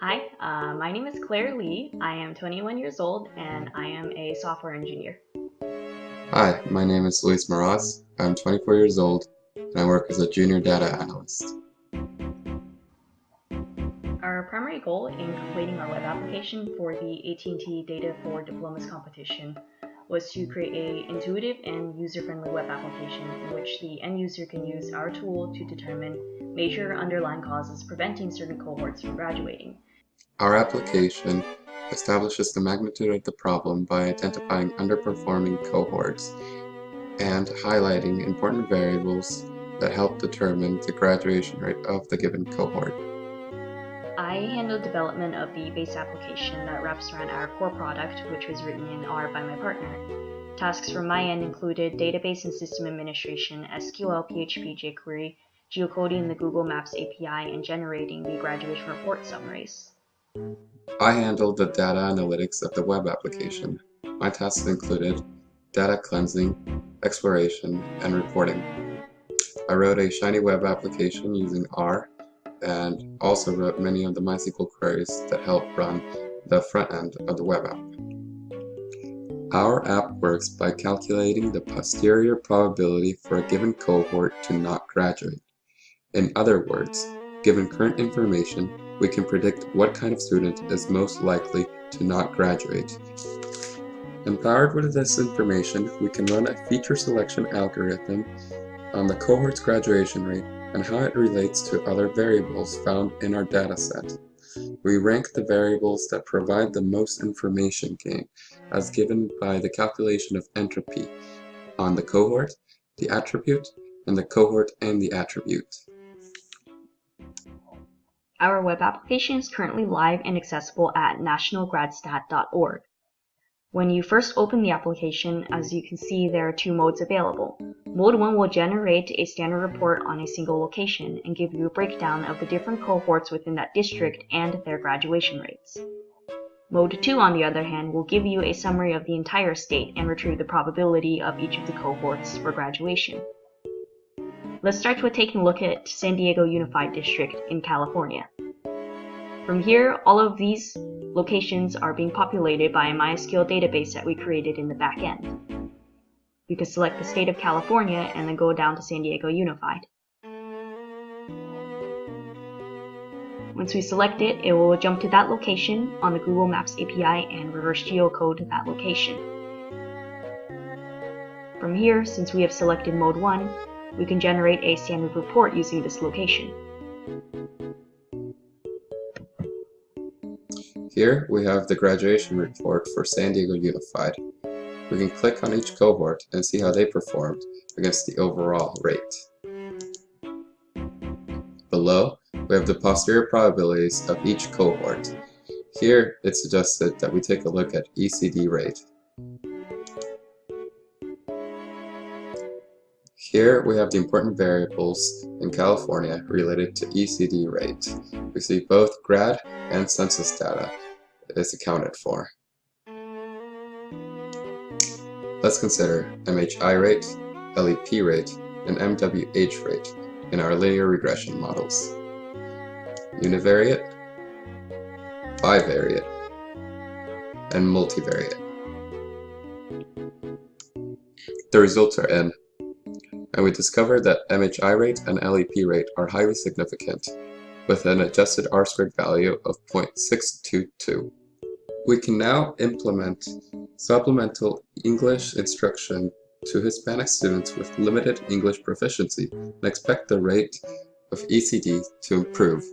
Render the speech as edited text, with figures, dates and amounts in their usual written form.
Hi, my name is Claire Lee. I am 21 years old and I am a software engineer. Hi, my name is Luis Moraz. I'm 24 years old and I work as a junior data analyst. Our primary goal in completing our web application for the AT&T Data for Diplomas competition was to create an intuitive and user-friendly web application in which the end user can use our tool to determine major underlying causes preventing certain cohorts from graduating. Our application establishes the magnitude of the problem by identifying underperforming cohorts and highlighting important variables that help determine the graduation rate of the given cohort. I handled development of the base application that wraps around our core product, which was written in R by my partner. Tasks from my end included database and system administration, SQL, PHP, jQuery, geocoding the Google Maps API, and generating the graduation report summaries. I handled the data analytics of the web application. My tasks included data cleansing, exploration, and reporting. I wrote a shiny web application using R and also wrote many of the MySQL queries that help run the front end of the web app. Our app works by calculating the posterior probability for a given cohort to not graduate. In other words, given current information, we can predict what kind of student is most likely to not graduate. Empowered with this information, we can run a feature selection algorithm on the cohort's graduation rate and how it relates to other variables found in our dataset. We rank the variables that provide the most information gain, as given by the calculation of entropy on the cohort, the attribute, and the cohort and the attribute. Our web application is currently live and accessible at nationalgradstat.org. When you first open the application, as you can see, there are two modes available. Mode 1 will generate a standard report on a single location and give you a breakdown of the different cohorts within that district and their graduation rates. Mode 2, on the other hand, will give you a summary of the entire state and retrieve the probability of each of the cohorts for graduation. Let's start with taking a look at San Diego Unified District in California. From here, all of these locations are being populated by a MySQL database that we created in the back end. You can select the state of California and then go down to San Diego Unified. Once we select it, it will jump to that location on the Google Maps API and reverse geocode that location. From here, since we have selected Mode 1, we can generate a standard report using this location. Here we have the graduation report for San Diego Unified. We can click on each cohort and see how they performed against the overall rate. Below, we have the posterior probabilities of each cohort. Here, it's suggested that we take a look at ECD rate. Here we have the important variables in California related to ECD rate. We see both grad and census data is accounted for. Let's consider MHI rate, LEP rate, and MWH rate in our linear regression models. Univariate, bivariate, and multivariate. The results are in, and we discovered that MHI rate and LEP rate are highly significant, with an adjusted R-squared value of 0.622. We can now implement supplemental English instruction to Hispanic students with limited English proficiency and expect the rate of ECD to improve.